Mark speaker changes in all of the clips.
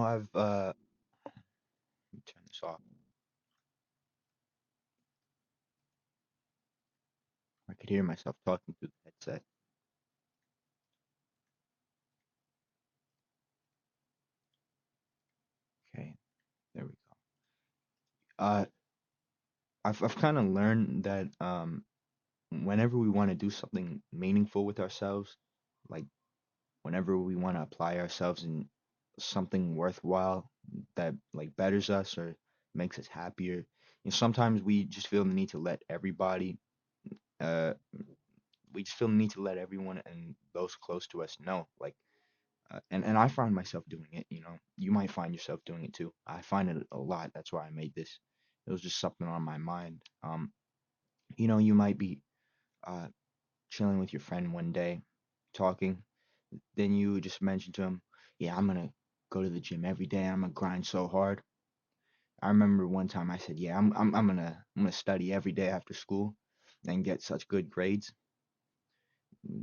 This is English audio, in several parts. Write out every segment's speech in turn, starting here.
Speaker 1: I've let me turn this off. I could hear myself talking through the headset. Okay, there we go. Uh, I've kind of learned that whenever we want to do something meaningful with ourselves, like whenever we want to apply ourselves in something worthwhile that like betters us or makes us happier, sometimes we just feel the need to let everybody uh we just feel the need to let everyone and those close to us know, like and I find myself doing it. You might find yourself doing it too. I find it a lot. That's why I made this. It was just something on my mind. You might be uh chilling with your friend one day, talking. Then you just mention to him, "Yeah, I'm gonna go to the gym every day. I'm gonna grind so hard." I remember one time I said, "Yeah, I'm gonna study every day after school and get such good grades."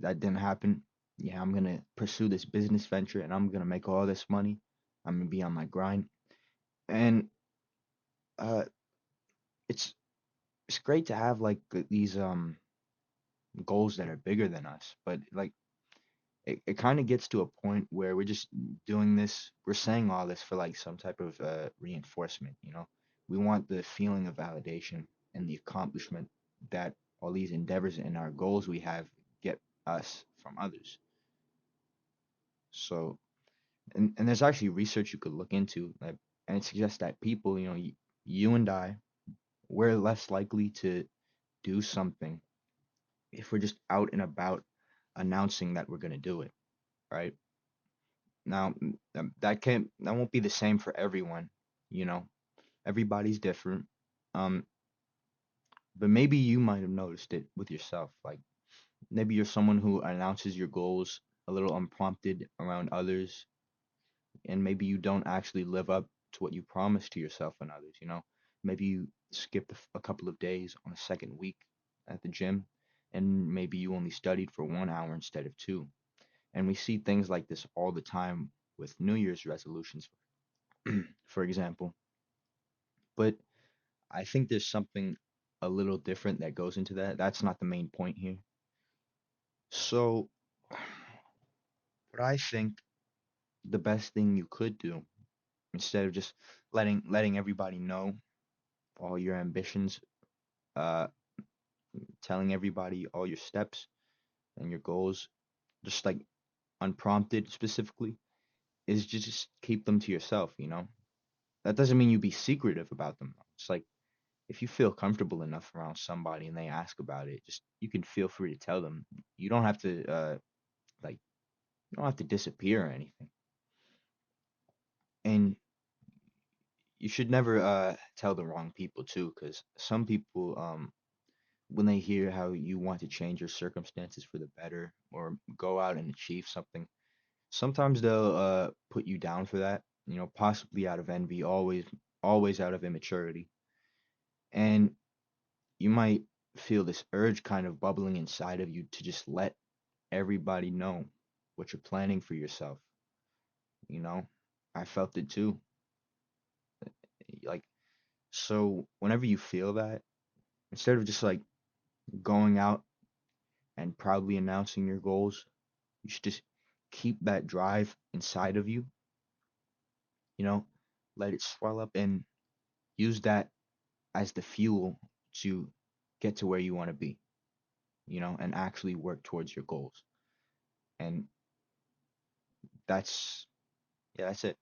Speaker 1: That didn't happen. Yeah, I'm gonna pursue this business venture and I'm gonna make all this money. I'm gonna be on my grind. And uh it's it's great to have like these goals that are bigger than us, but like it kind of gets to a point where we're just doing this, we're saying all this for like some type of reinforcement. We want the feeling of validation and the accomplishment that all these endeavors and our goals we have get us from others. So and there's actually research you could look into, like, and it suggests that people, you and I, we're less likely to do something if we're just out and about announcing that we're going to do it, right? Now, that won't be the same for everyone, you know. Everybody's different. Um, but maybe you might have noticed it with yourself. Like maybe you're someone who announces your goals a little unprompted around others, and maybe you don't actually live up to what you promised to yourself and others. Maybe you skipped a couple of days on a second week at the gym, and maybe you only studied for 1 hour instead of two. And we see things like this all the time with New Year's resolutions, for example. But I think there's something a little different that goes into that. That's not the main point here. So, what I think the best thing you could do, instead of just letting everybody know all your ambitions, uh, telling everybody all your steps and your goals, just like unprompted specifically, is just keep them to yourself. That doesn't mean you be secretive about them. It's like if you feel comfortable enough around somebody and they ask about it, just you can feel free to tell them. You don't have to like you don't have to disappear or anything. And you should never tell the wrong people too, because some people when they hear how you want to change your circumstances for the better or go out and achieve something, sometimes they'll put you down for that, possibly out of envy, always out of immaturity. And you might feel this urge kind of bubbling inside of you to just let everybody know what you're planning for yourself. You know, I felt it too. Like, so whenever you feel that, instead of just like going out and proudly announcing your goals, you should just keep that drive inside of you, you know, let it swell up and use that as the fuel to get to where you want to be, and actually work towards your goals. And that's, yeah, that's it.